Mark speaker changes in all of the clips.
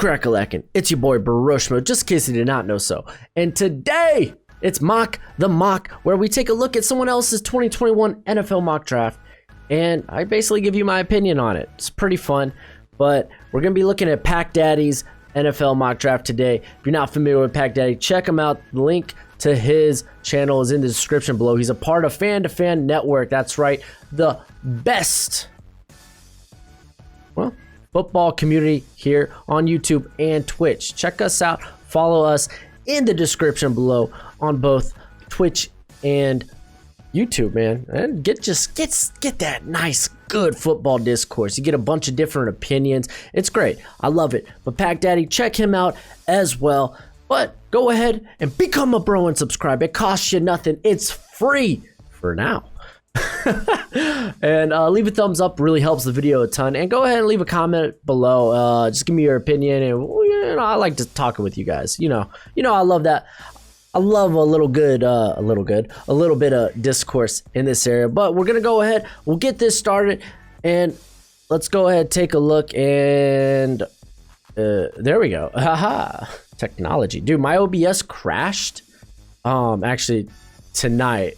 Speaker 1: crack-a-lackin'? It's your boy Broshmo, just in case you did not know so. And today, it's Mock the Mock, where we take a look at someone else's 2021 NFL mock draft, and I basically give you my opinion on it. It's pretty fun, but we're going to be looking at Pack Daddy's NFL mock draft today. If you're not familiar with Pack Daddy, check him out. The link to his channel is in the description below. He's a part of Fan to Fan Network. That's right, the best, well, football community here on YouTube and Twitch. Check us out. Follow us in the description below on both Twitch and YouTube, man. And get that nice, good football discourse. You get a bunch of different opinions. It's great. I love it. But Pack Daddy, check him out as well. But go ahead and become a bro and subscribe. It costs you nothing. It's free for now. And leave a thumbs up, really helps the video a ton. And go ahead and leave a comment below. Just give me your opinion, and I like to talk with you guys. You know, I love that. I love a little bit of discourse in this area. But we're gonna go ahead. We'll get this started, and let's go ahead, take a look, and there we go. Haha, technology, dude. My OBS crashed. Actually, tonight.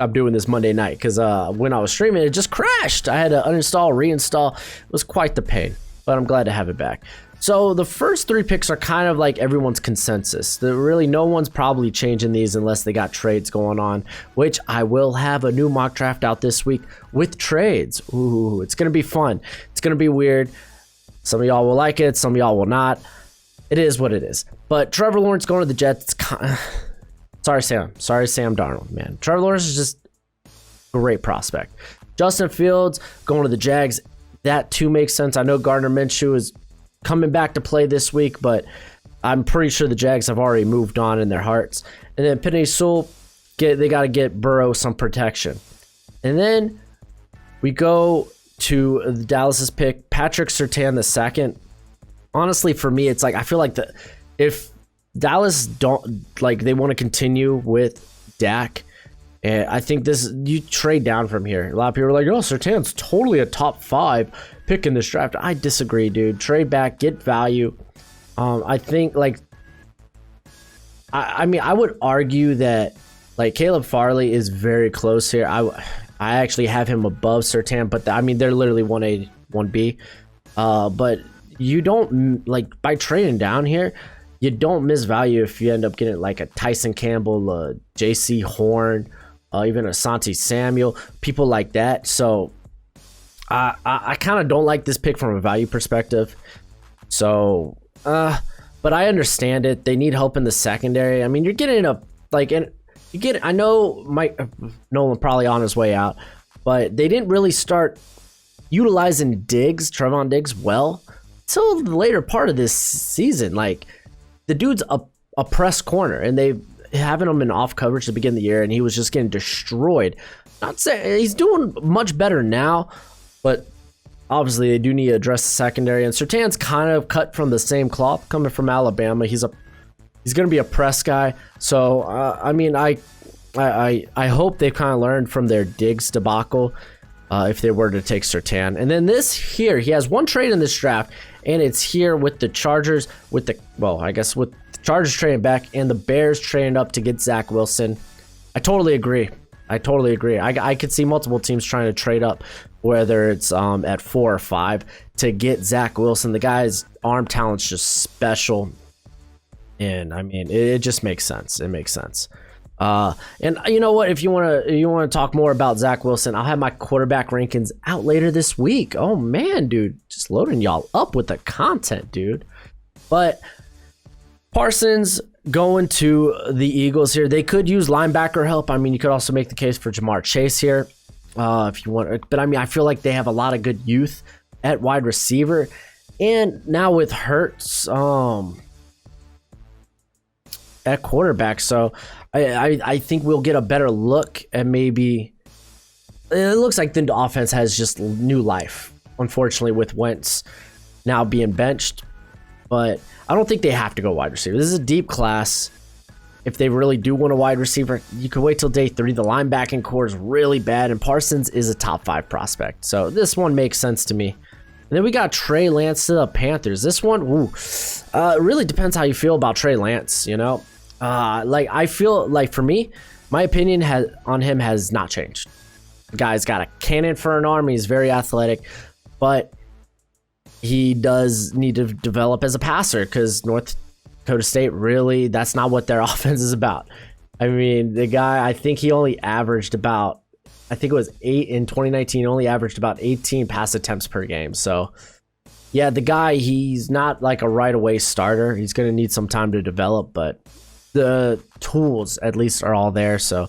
Speaker 1: I'm doing this Monday night because when I was streaming, it just crashed. I had to uninstall, reinstall. It was quite the pain, but I'm glad to have it back. So the first three picks are kind of like everyone's consensus. Really, no one's probably changing these unless they got trades going on, which I will have a new mock draft out this week with trades. Ooh, it's going to be fun. It's going to be weird. Some of y'all will like it. Some of y'all will not. It is what it is. But Trevor Lawrence going to the Jets, Sorry, Sam Darnold, man. Trevor Lawrence is just a great prospect. Justin Fields going to the Jags. That too makes sense. I know Gardner Minshew is coming back to play this week, but I'm pretty sure the Jags have already moved on in their hearts. And then Penei Sewell, they got to get Burrow some protection. And then we go to the Dallas's pick, Patrick Surtain the II. Honestly, for me, it's like I feel like if Dallas they want to continue with Dak, and I think you trade down from here. A lot of people are like, oh, Surtain's totally a top 5 pick in this draft. I disagree, dude. Trade back, get value. I think I mean, I would argue that like Caleb Farley is very close here. I actually have him above Surtain, but I mean they're literally 1A, 1B. But you don't by trading down here. You don't miss value if you end up getting like a Tyson Campbell, J.C. Horn, even a Asante Samuel, people like that. So I kind of don't like this pick from a value perspective. So, but I understand it. They need help in the secondary. I mean, you're getting I know Mike Nolan probably on his way out, but they didn't really start utilizing Trevon Diggs well until the later part of this season. Like, the dude's a press corner, and they having him in off coverage to begin the year, and he was just getting destroyed. Not saying he's doing much better now, but obviously they do need to address the secondary. And Surtain's kind of cut from the same cloth, coming from Alabama. He's going to be a press guy. So I mean, I hope they kind of learned from their Diggs debacle. If they were to take Surtain. And then this here, he has one trade in this draft, and it's here with the Chargers, with the Chargers trading back and the Bears trading up to get Zach Wilson. I totally agree. I could see multiple teams trying to trade up, whether it's at 4 or 5, to get Zach Wilson. The guy's arm talent's just special. And I mean, it just makes sense. It makes sense. And you know what? If you want to talk more about Zach Wilson, I'll have my quarterback rankings out later this week. Oh man, dude, just loading y'all up with the content, dude. But Parsons going to the Eagles here. They could use linebacker help. I mean, you could also make the case for Jamar Chase here, if you want. But I mean, I feel like they have a lot of good youth at wide receiver, and now with Hurts, at quarterback. So I think we'll get a better look at maybe. It looks like the offense has just new life, unfortunately, with Wentz now being benched. But I don't think they have to go wide receiver. This is a deep class. If they really do want a wide receiver, you can wait till day 3. The linebacking core is really bad, and Parsons is a top 5 prospect. So this one makes sense to me. And then we got Trey Lance to the Panthers. This one, it really depends how you feel about Trey Lance, you know? Like, I feel like, for me, my opinion on him has not changed. The guy's got a cannon for an arm. He's very athletic, but he does need to develop as a passer because North Dakota State, really, that's not what their offense is about. I mean, the guy, I think he only averaged about, I think it was 8 in 2019, only averaged about 18 pass attempts per game. So, yeah, the guy, he's not like a right-away starter. He's going to need some time to develop, but the tools, at least, are all there. So,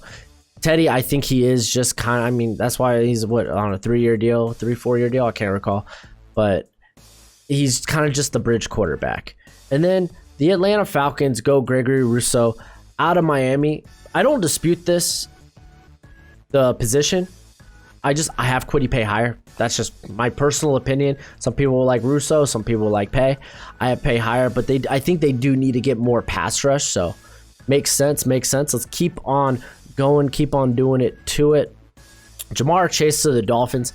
Speaker 1: Teddy, I think he is just kind of, I mean, that's why he's, on a 3-year deal, 4-year deal? I can't recall. But he's kind of just the bridge quarterback. And then the Atlanta Falcons go Gregory Rousseau out of Miami. I don't dispute the position. I have Kwity Paye higher. That's just my personal opinion. Some people will like Rousseau, some people will like Paye. I have Paye higher, but I think they do need to get more pass rush. So makes sense. Let's keep on going, keep on doing it to it. Jamar Chase to the Dolphins.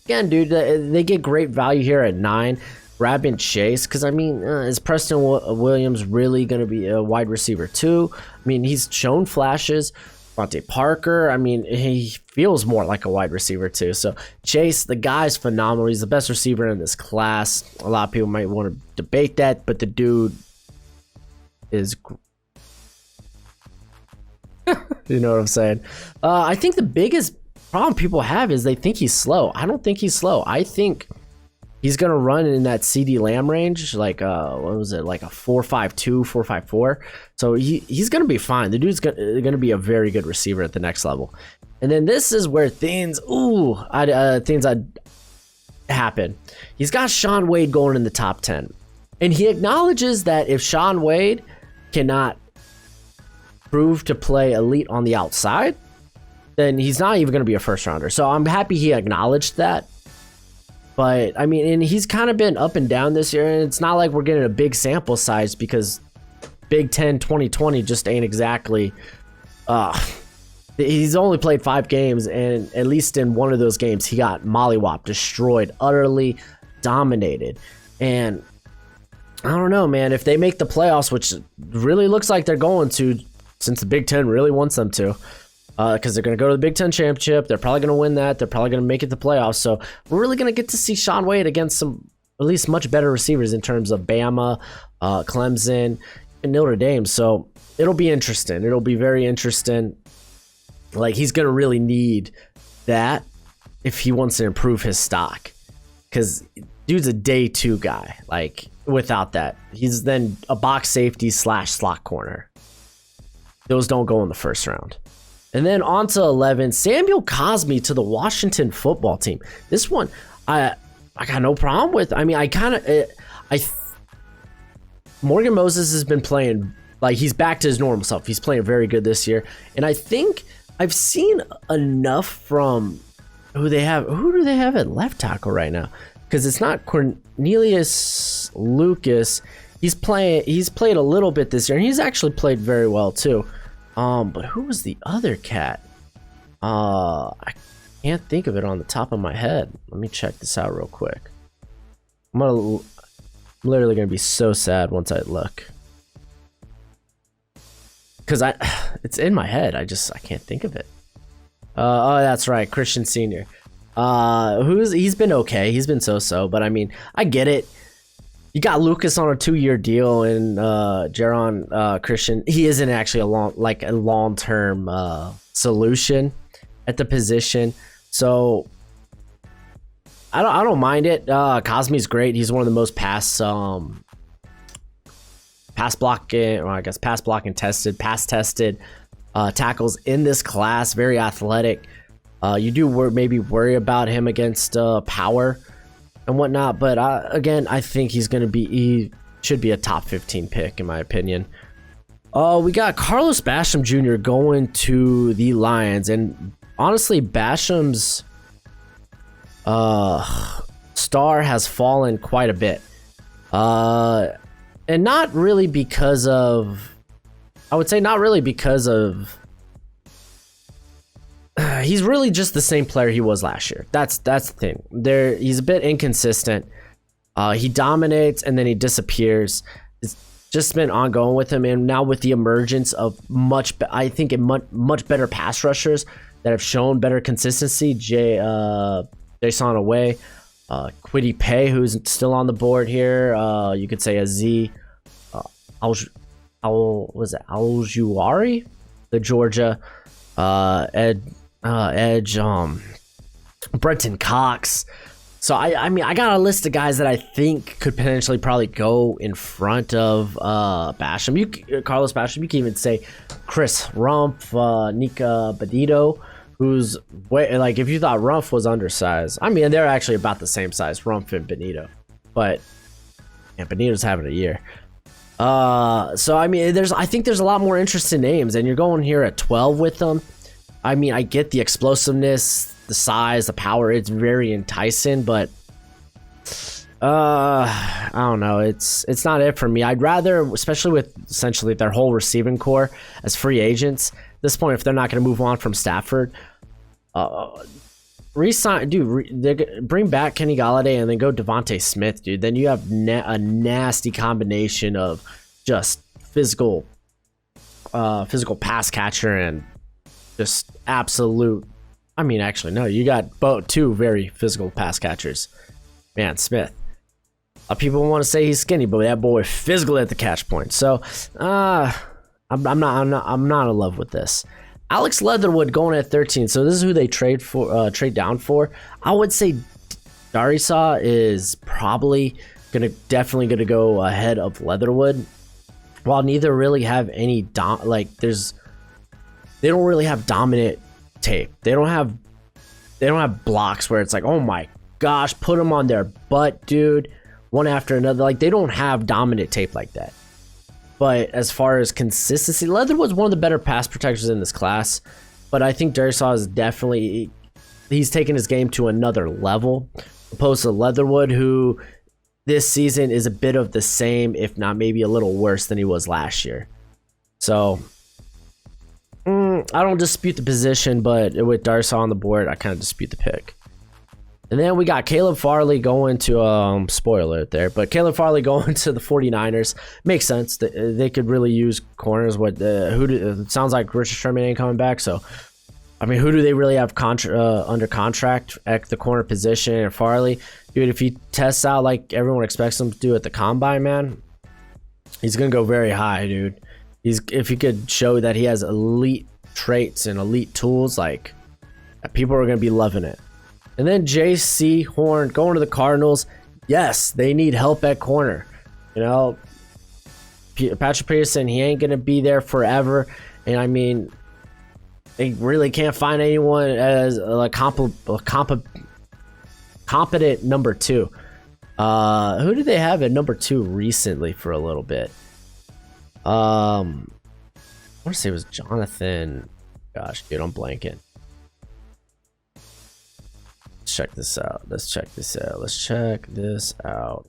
Speaker 1: Again, dude, they get great value here at 9. Grabbing Chase, because I mean, is Preston Williams really going to be a wide receiver too? I mean, he's shown flashes. Devontae Parker, I mean, he feels more like a wide receiver too. So Chase, the guy's phenomenal. He's the best receiver in this class. A lot of people might want to debate that, but the dude is, you know what I'm saying? I think the biggest problem people have is they think he's slow. I don't think he's slow. I think he's going to run in that CD Lamb range, like, what was it, like a 4.52, 4.54. So he's going to be fine. The dude's going to be a very good receiver at the next level. And then this is where things happen. He's got Shaun Wade going in the top 10. And he acknowledges that if Shaun Wade cannot prove to play elite on the outside, then he's not even going to be a first rounder. So I'm happy he acknowledged that. But, I mean, and he's kind of been up and down this year, and it's not like we're getting a big sample size because Big Ten 2020 just ain't exactly... he's only played 5 games, and at least in one of those games, he got mollywopped, destroyed, utterly dominated. And I don't know, man, if they make the playoffs, which really looks like they're going to, since the Big Ten really wants them to, because they're going to go to the Big Ten Championship. They're probably going to win that. They're probably going to make it to the playoffs. So we're really going to get to see Shaun Wade against some at least much better receivers in terms of Bama, Clemson, and Notre Dame. So it'll be interesting. It'll be very interesting. Like, he's going to really need that if he wants to improve his stock. Because dude's a day 2 guy. Like, without that, he's then a box safety / slot corner. Those don't go in the first round. And then on to 11, Samuel Cosmi to the Washington football team. This one, I got no problem with. I mean, Morgan Moses has been playing, like, he's back to his normal self. He's playing very good this year. And I think I've seen enough from who do they have at left tackle right now? Because it's not Cornelius Lucas. He's played a little bit this year, and he's actually played very well too. But who was the other cat? I can't think of it on the top of my head. Let me check this out real quick. I'm literally gonna be so sad once I look, because it's in my head. I can't think of it. Oh, that's right, Christian Senior. He's been okay. He's been so, but I mean, I get it. You got Lucas on a 2-year deal, and Jaron Christian. He isn't actually a long-term solution at the position. So I don't mind it. Cosmi's great. He's one of the most pass blocking tested tackles in this class. Very athletic. You do maybe worry about him against power and whatnot, but again, I think he should be a top 15 pick in my opinion. We got Carlos Basham Jr. going to the Lions, and honestly, Basham's star has fallen quite a bit, and not really because of, he's really just the same player he was last year. That's the thing. He's a bit inconsistent. He dominates and then he disappears. It's just been ongoing with him, and now with the emergence of much better pass rushers that have shown better consistency. Jason Away, Kwity Paye, who's still on the board here. You could say a Z. Aljuari, the Georgia edge. Brenton Cox. So I mean I got a list of guys that I think could potentially probably go in front of Basham. Carlos Basham. You can even say Chris Rumpf, Nika Benito, who's like, if you thought Rumpf was undersized, I mean they're actually about the same size, Rumpf and Benito, but yeah, Benito's having a year. So I mean I think there's a lot more interesting names, and you're going here at 12 with them. I mean, I get the explosiveness, the size, the power. It's very enticing, but I don't know. It's not it for me. I'd rather, especially with essentially their whole receiving core as free agents at this point, if they're not going to move on from Stafford, resign, dude. Bring back Kenny Golladay and then go Devontae Smith, dude. Then you have a nasty combination of just physical pass catcher and just absolute. I mean, actually, no. You got both two very physical pass catchers. Man, Smith. People want to say he's skinny, but that boy physical at the catch point. So, I'm not in love with this. Alex Leatherwood going at 13. So this is who they trade down for. I would say Darrisaw is probably definitely gonna go ahead of Leatherwood. While neither really have any they don't really have dominant tape. They don't have blocks where it's like, oh my gosh, put them on their butt, dude, one after another. Like, they don't have dominant tape like that. But as far as consistency, Leatherwood's one of the better pass protectors in this class. But I think Darrisaw is definitely, he's taken his game to another level, opposed to Leatherwood, who this season is a bit of the same, if not maybe a little worse than he was last year. So I don't dispute the position, but with Darrisaw on the board, I kind of dispute the pick. And then we got Caleb Farley going to, spoiler it there, but Caleb Farley going to the 49ers. Makes sense. They could really use corners. It sounds like Richard Sherman ain't coming back, so I mean, who do they really have under contract at the corner position? And Farley, dude, if he tests out like everyone expects him to do at the combine, man, he's gonna go very high, dude. If he could show that he has elite traits and elite tools, like, people are gonna be loving it. And then J.C. Horn going to the Cardinals. Yes, they need help at corner. You know, Patrick Peterson, he ain't gonna be there forever, and I mean, they really can't find anyone as a competent number two. Who did they have at number two recently for a little bit? I want to say it was Jonathan. Gosh, dude, I'm blanking. Let's check this out. Let's check this out.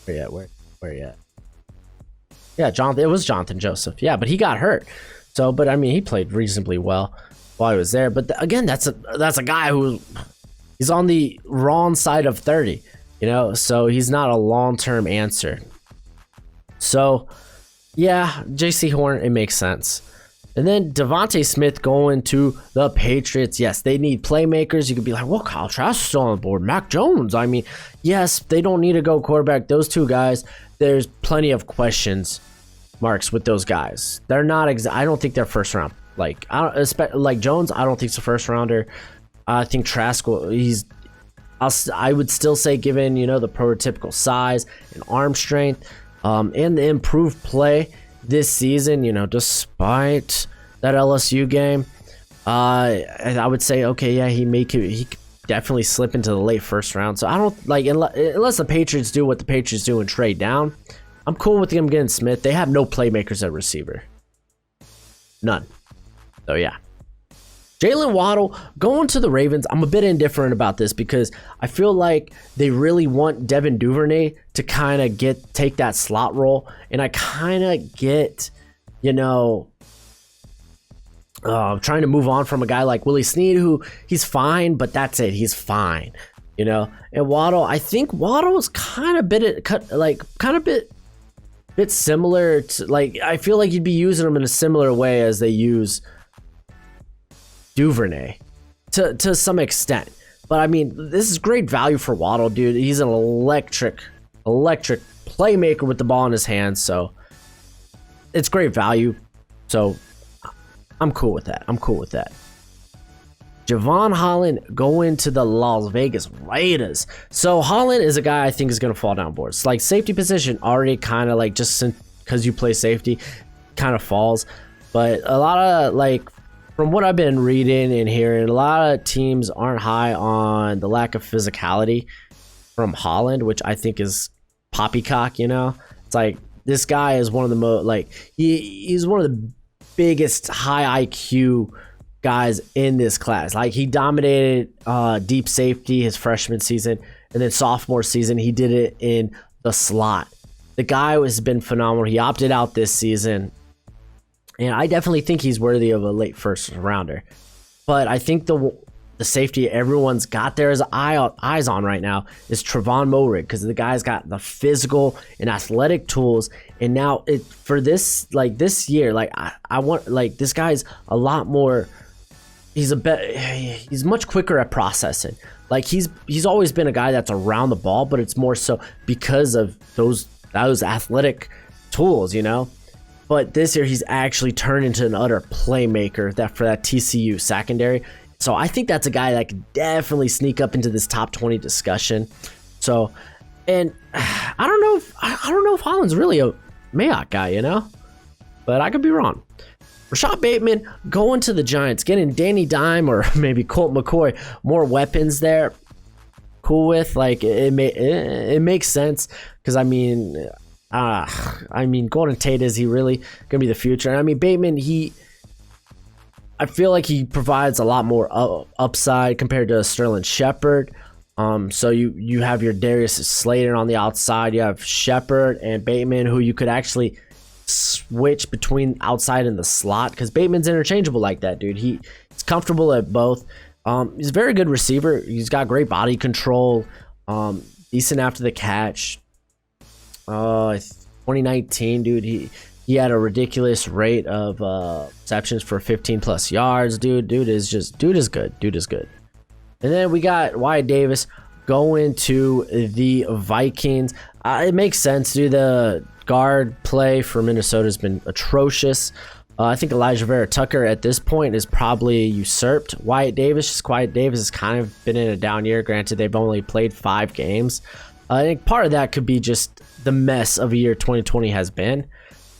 Speaker 1: Where you at? Yeah, Jonathan. It was Jonathan Joseph. Yeah, but he got hurt. So, but I mean, he played reasonably well while he was there. But again, that's a guy who he's on the wrong side of 30. You know, so he's not a long-term answer. So, yeah, J.C. Horn, it makes sense. And then Devontae Smith going to the Patriots. Yes, they need playmakers. You could be like, well, Kyle Trask is still on the board. Mac Jones. I mean, yes, they don't need to go quarterback. Those two guys, there's plenty of questions marks with those guys. They're not. I don't think they're first round. Like, like Jones, I don't think he's a first rounder. I think Trask, I would still say, given, you know, the prototypical size and arm strength, and the improved play this season, you know, despite that LSU game, I would say, okay, yeah, he could definitely slip into the late first round. So I don't like, unless the Patriots do what the Patriots do and trade down, I'm cool with them getting Smith. They have no playmakers at receiver, none. So yeah. Jalen Waddle going to the Ravens. I'm a bit indifferent about this because I feel like they really want Devin Duvernay to kind of take that slot role, and I kind of get, you know, trying to move on from a guy like Willie Snead, who he's fine, but that's it. He's fine. you know. And Waddle, I think Waddle is kind of bit similar to, like, I feel like you'd be using him in a similar way as they use Duvernay to some extent. But I mean, this is great value for Waddle, dude. He's an electric playmaker with the ball in his hands, so it's great value. So I'm cool with that. Javon Holland going to the Las Vegas Raiders. So Holland is a guy I think is going to fall down boards. Like, safety position already kind of like, just because you play safety, kind of falls. But a lot of, like, from what I've been reading and hearing, a lot of teams aren't high on the lack of physicality from Holland, which I think is poppycock, you know? It's like, this guy is one of the most, like, he's one of the biggest high IQ guys in this class. Like, he dominated deep safety his freshman season, and then sophomore season he did it in the slot. The guy has been phenomenal. He opted out this season, and I definitely think he's worthy of a late first rounder. But I think the safety everyone's got their eyes on right now is Trevon Moehrig, because the guy's got the physical and athletic tools. And now for this year, like, I want, like, this guy's a lot more. He's much quicker at processing. Like, he's always been a guy that's around the ball, but it's more so because of those athletic tools, you know. But this year he's actually turned into an utter playmaker for that TCU secondary. So I think that's a guy that could definitely sneak up into this top 20 discussion. So, and I don't know if Holland's really a Mayock guy, you know, but I could be wrong. Rashad Bateman going to the Giants, getting Danny Dime or maybe Colt McCoy, more weapons there. Cool with, like, it makes sense, because I mean, Golden Tate, is he really gonna be the future? And I mean, Bateman, I feel like he provides a lot more upside compared to Sterling Shepard. So you have your Darius Slayton on the outside. You have Shepard and Bateman, who you could actually switch between outside and the slot, because Bateman's interchangeable like that, dude. He's comfortable at both. He's a very good receiver. He's got great body control. Decent after the catch. 2019, dude, he had a ridiculous rate of receptions for 15 plus yards. Dude is good. And then we got Wyatt Davis going to the Vikings. It makes sense, dude. The guard play for Minnesota has been atrocious. I think Elijah Vera Tucker at this point is probably usurped Wyatt Davis. Wyatt Davis has kind of been in a down year. Granted, they've only played 5 games. I think part of that could be just the mess of a year 2020 has been.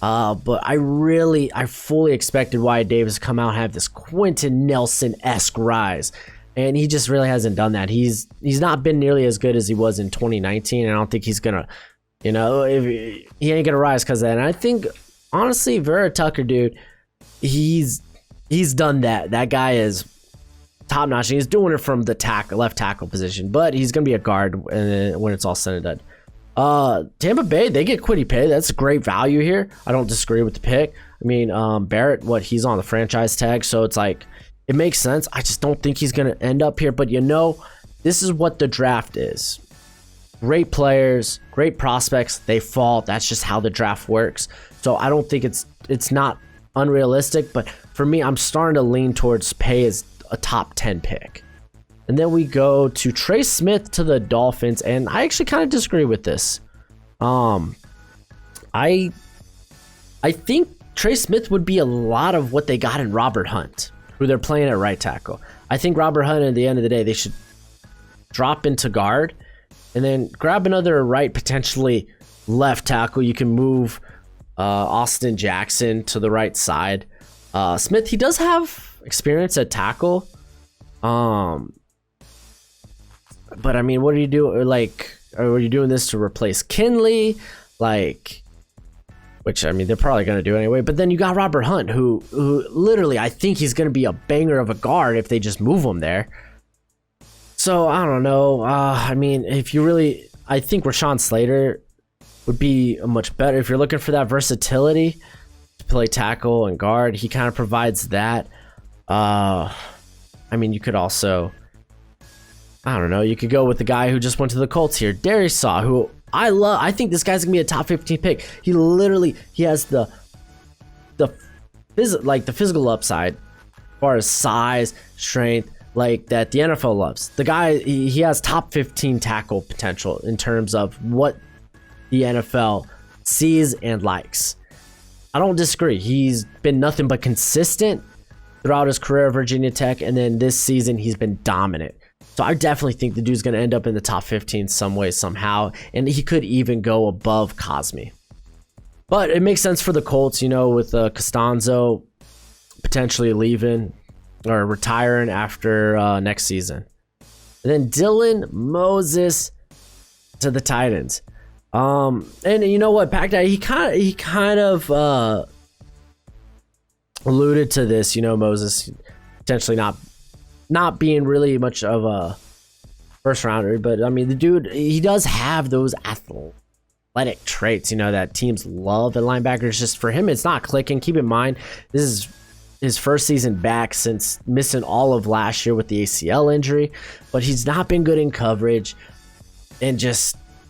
Speaker 1: But I fully expected Wyatt Davis to come out and have this Quentin Nelson-esque rise. And he just really hasn't done that. He's not been nearly as good as he was in 2019. And I don't think he's going to, you know, if he ain't going to rise because of that. And I think, honestly, Vera Tucker, dude, he's done that. That guy is top notch. He's doing it from the left tackle position, but he's going to be a guard when it's all said and done. Tampa Bay, they get Kwity Paye. That's great value here. I don't disagree with the pick. I mean, Barrett, he's on the franchise tag, so it's like, it makes sense. I just don't think he's going to end up here, but you know, this is what the draft is. Great players, great prospects, they fall. That's just how the draft works. So I don't think it's not unrealistic, but for me, I'm starting to lean towards Paye as a top 10 pick. And then we go to Trey Smith to the Dolphins, and I actually kind of disagree with this. I think Trey Smith would be a lot of what they got in Robert Hunt, who they're playing at right tackle. I think Robert Hunt, at the end of the day, they should drop into guard and then grab another right, potentially left tackle. You can move Austin Jackson to the right side. Smith, he does have experience at tackle. But I mean, what are you doing? Like, are you doing this to replace Kinley? Like, which, I mean, they're probably going to do anyway. But then you got Robert Hunt, who literally, I think he's going to be a banger of a guard if they just move him there. So, I don't know. I mean, I think Rashawn Slater would be much better. If you're looking for that versatility to play tackle and guard, he kind of provides that. I mean, you could also I don't know. You could go with the guy who just went to the Colts here, Darius Saw, who I love. I think this guy's gonna be a top 15 pick. He has the physical upside, as far as size, strength, like that the NFL loves. The guy, he has top 15 tackle potential in terms of what the NFL sees and likes. I don't disagree. He's been nothing but consistent throughout his career at Virginia Tech, and then this season he's been dominant. So I definitely think the dude's going to end up in the top 15 some way, somehow, and he could even go above Cosme. But it makes sense for the Colts, with Costanzo potentially leaving or retiring after next season. And then Dylan Moses to the Titans. And you know what, Pac, he kind of alluded to this, Moses potentially not being really much of a first rounder, but I mean, the dude, he does have those athletic traits, that teams love at linebackers. Just for him, it's not clicking. Keep in mind, this is his first season back since missing all of last year with the ACL injury, but he's not been good in coverage, and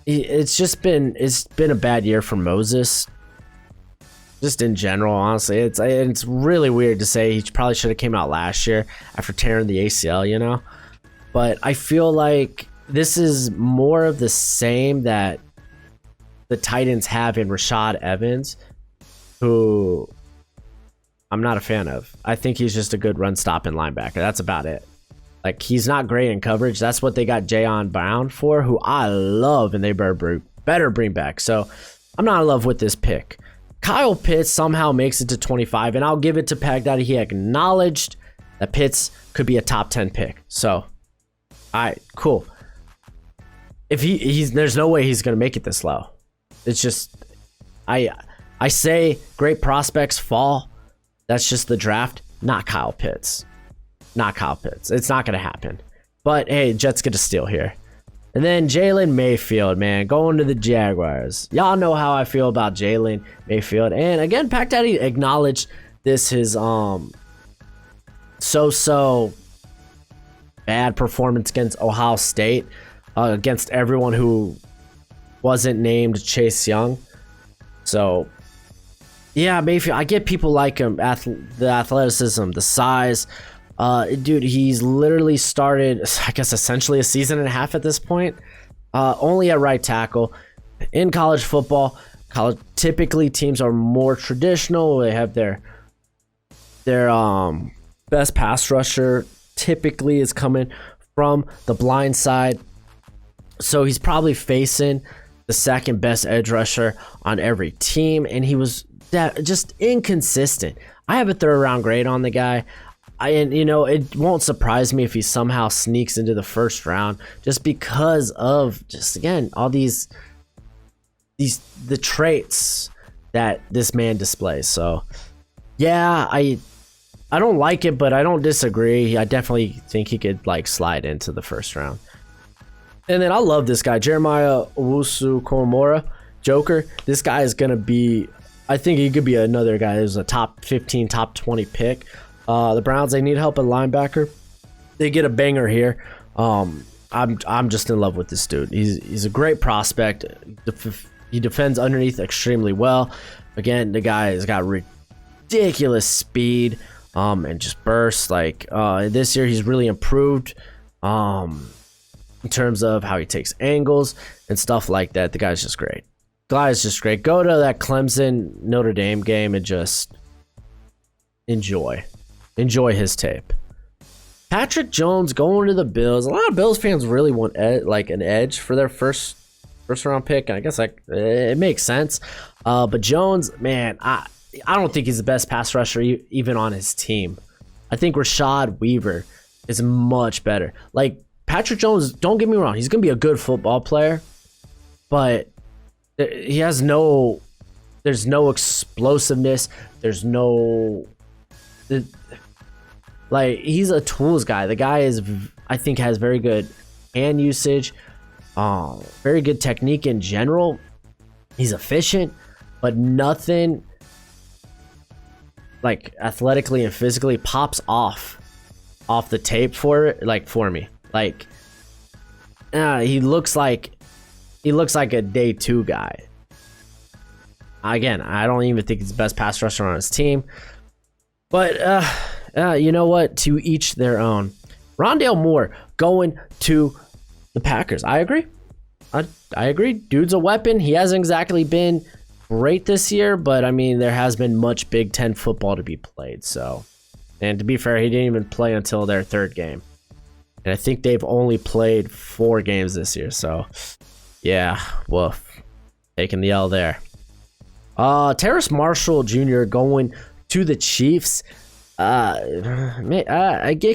Speaker 1: it's been a bad year for Moses. Just in general, honestly, it's really weird to say he probably should have came out last year after tearing the ACL, But I feel like this is more of the same that the Titans have in Rashad Evans, who I'm not a fan of. I think he's just a good run-stopping linebacker. That's about it. Like, he's not great in coverage. That's what they got Jayon Brown for, who I love, and they better bring back. So I'm not in love with this pick. Kyle Pitts somehow makes it to 25, and I'll give it to Pag Daddy. He acknowledged that Pitts could be a top 10 pick. So, all right, cool. If there's no way he's gonna make it this low. It's just, I say great prospects fall. That's just the draft. Not Kyle Pitts. Not Kyle Pitts. It's not gonna happen. But hey, Jets get a steal here. And then Jalen Mayfield, man, going to the Jaguars. Y'all know how I feel about Jalen Mayfield. And again, Pac Daddy acknowledged his so bad performance against Ohio State, against everyone who wasn't named Chase Young. So, yeah, Mayfield, I get people like him, the athleticism, the size. Dude, he's literally started, I guess, essentially a season and a half at this point, only at right tackle. In college football, typically teams are more traditional. They have their best pass rusher typically is coming from the blind side, so he's probably facing the second best edge rusher on every team, and he was just inconsistent. I have a third round grade on the guy. It won't surprise me if he somehow sneaks into the first round, just because of again all the traits that this man displays. So yeah, I don't like it, but I don't disagree. I definitely think he could slide into the first round. And then I love this guy, Jeremiah Owusu-Koromora, Joker. This guy is gonna be, I think he could be another guy who's a top 15, top 20 pick. The Browns, they need help at linebacker. They get a banger here. I'm just in love with this dude. He's a great prospect. He defends underneath extremely well. Again, the guy has got ridiculous speed and just burst. This year, he's really improved in terms of how he takes angles and stuff like that. The guy's just great. Go to that Clemson Notre Dame game and just enjoy his tape. Patrick Jones going to the Bills. A lot of Bills fans really want an edge for their first round pick, and I guess it makes sense. But Jones, man, I don't think he's the best pass rusher even on his team. I think Rashad Weaver is much better. Patrick Jones, don't get me wrong, he's gonna be a good football player, but there's no explosiveness. He's a tools guy. The guy I think has very good hand usage, very good technique in general. He's efficient, but nothing athletically and physically pops off the tape for me. he looks like a day 2 guy. Again, I don't even think he's the best pass rusher on his team. But you know what? To each their own. Rondale Moore going to the Packers. I agree. I agree. Dude's a weapon. He hasn't exactly been great this year, but I mean, there has been much Big Ten football to be played. So, and to be fair, he didn't even play until their 3rd game. And I think they've only played 4 games this year. So, yeah, woof. Taking the L there. Terrace Marshall Jr. going to the Chiefs. It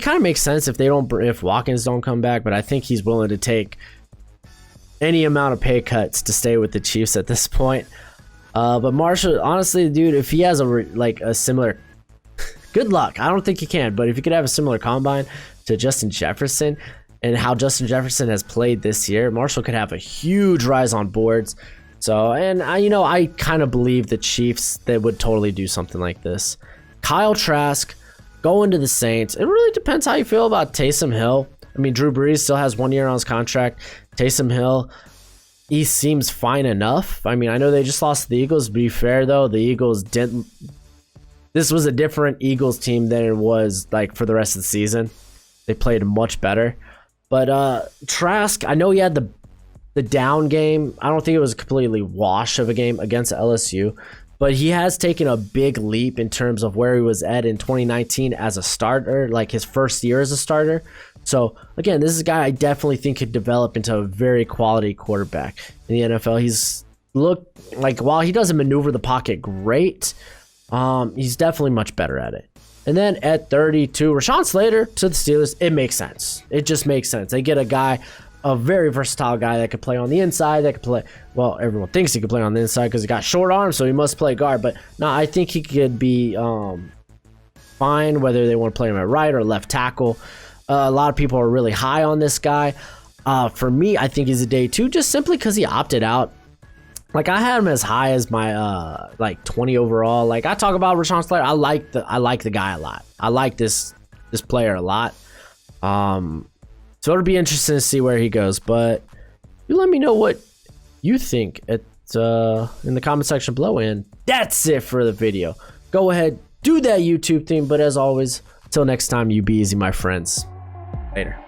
Speaker 1: kind of makes sense if Watkins don't come back, but I think he's willing to take any amount of pay cuts to stay with the Chiefs at this point. But Marshall, honestly, dude, if he has a similar, good luck. I don't think he can, but if he could have a similar combine to Justin Jefferson and how Justin Jefferson has played this year, Marshall could have a huge rise on boards. So, and I kind of believe the Chiefs, they would totally do something like this. Kyle Trask going to the Saints. It really depends how you feel about Taysom Hill. I mean, Drew Brees still has 1 year on his contract. Taysom Hill, he seems fine enough. I mean, I know they just lost to the Eagles. To be fair, though, the Eagles didn't. This was a different Eagles team than it was like for the rest of the season. They played much better. But Trask, I know he had the down game. I don't think it was a completely wash of a game against LSU. But he has taken a big leap in terms of where he was at in 2019 as a starter, like his first year as a starter. So, again, this is a guy I definitely think could develop into a very quality quarterback in the NFL. He's looked like, while he doesn't maneuver the pocket great, he's definitely much better at it. And then at 32, Rashawn Slater to the Steelers, it makes sense. It just makes sense. They get a very versatile guy that could play on the inside, that could play, well, everyone thinks he could play on the inside because he got short arms, so he must play guard. But no, I think he could be fine whether they want to play him at right or left tackle. A lot of people are really high on this guy. For me, I think he's a day 2 just simply because he opted out. Like, I had him as high as my 20 overall. Like, I talk about Rashawn Slater. I like the guy a lot. I like this player a lot. So it'll be interesting to see where he goes. But you let me know what you think in the comment section below. And that's it for the video. Go ahead, do that YouTube thing. But as always, until next time, you be easy, my friends. Later.